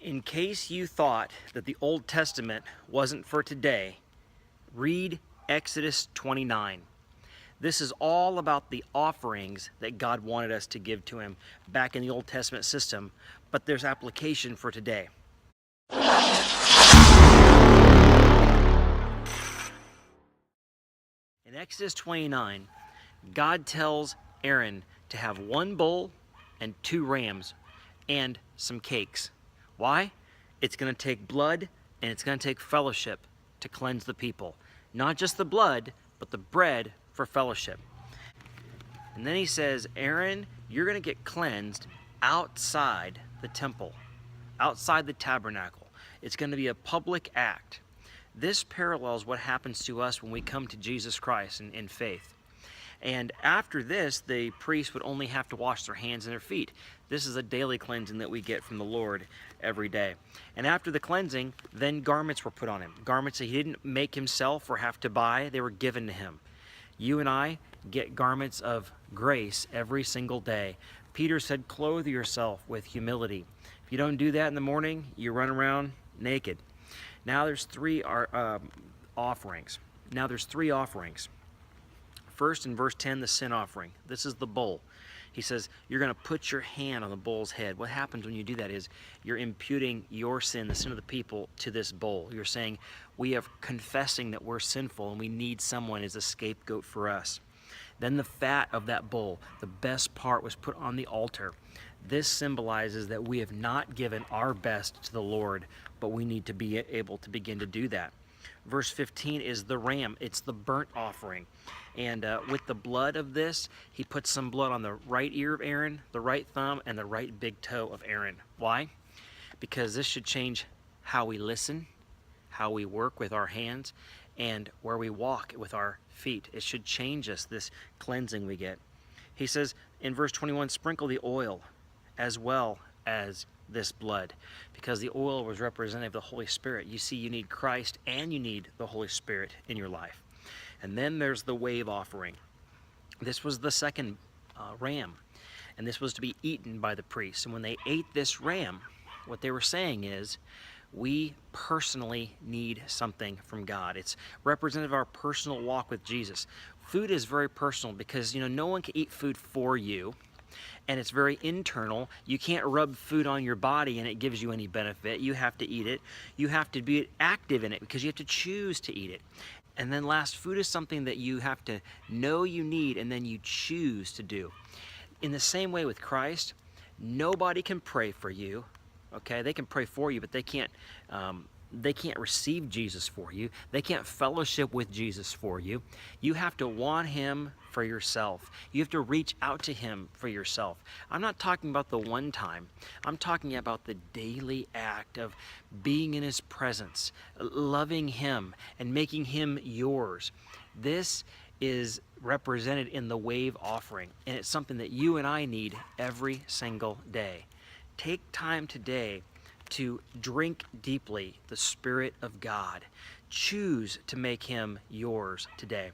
In case you thought that the Old Testament wasn't for today, read Exodus 29. This is all about the offerings that God wanted us to give to Him back in the Old Testament system, but there's application for today. In Exodus 29, God tells Aaron to have one bull and 2 rams and some cakes. Why? It's going to take blood and it's going to take fellowship to cleanse the people. Not just the blood, but the bread for fellowship. And then he says, Aaron, you're going to get cleansed outside the temple, outside the tabernacle. It's going to be a public act. This parallels what happens to us when we come to Jesus Christ in faith. And after this, the priest would only have to wash their hands and their feet. This is a daily cleansing that we get from the Lord every day. And after the cleansing, then garments were put on him. Garments that he didn't make himself or have to buy, they were given to him. You and I get garments of grace every single day. Peter said, clothe yourself with humility. If you don't do that in the morning, you run around naked. Now there's three offerings. First, in verse 10, the sin offering. This is the bull. He says, you're going to put your hand on the bull's head. What happens when you do that is you're imputing your sin, the sin of the people, to this bull. You're saying, we are confessing that we're sinful and we need someone as a scapegoat for us. Then the fat of that bull, the best part, was put on the altar. This symbolizes that we have not given our best to the Lord, but we need to be able to begin to do that. Verse 15 is the ram. It's the burnt offering. And with the blood of this, he puts some blood on the right ear of Aaron, the right thumb, and the right big toe of Aaron. Why? Because this should change how we listen, how we work with our hands, and where we walk with our feet. It should change us, this cleansing we get. He says in verse 21, sprinkle the oil as well as this blood, because the oil was representative of the Holy Spirit. You see, you need Christ and you need the Holy Spirit in your life. And then there's the wave offering. This was the second ram, and this was to be eaten by the priests. And when they ate this ram, what they were saying is, we personally need something from God. It's representative of our personal walk with Jesus. Food is very personal because, no one can eat food for you. And it's very internal. You can't rub food on your body and it gives you any benefit. You have to eat it. You have to be active in it because you have to choose to eat it. And then last, food is something that you have to know you need and then you choose to do. In the same way with Christ, nobody can pray for you. Okay, they can pray for you, but they can't receive Jesus for you. They can't fellowship with Jesus for you. You have to want Him for yourself. You have to reach out to Him for yourself. I'm not talking about the one time. I'm talking about the daily act of being in His presence, loving Him, and making Him yours. This is represented in the wave offering, and it's something that you and I need every single day. Take time today to drink deeply the Spirit of God. Choose to make Him yours today.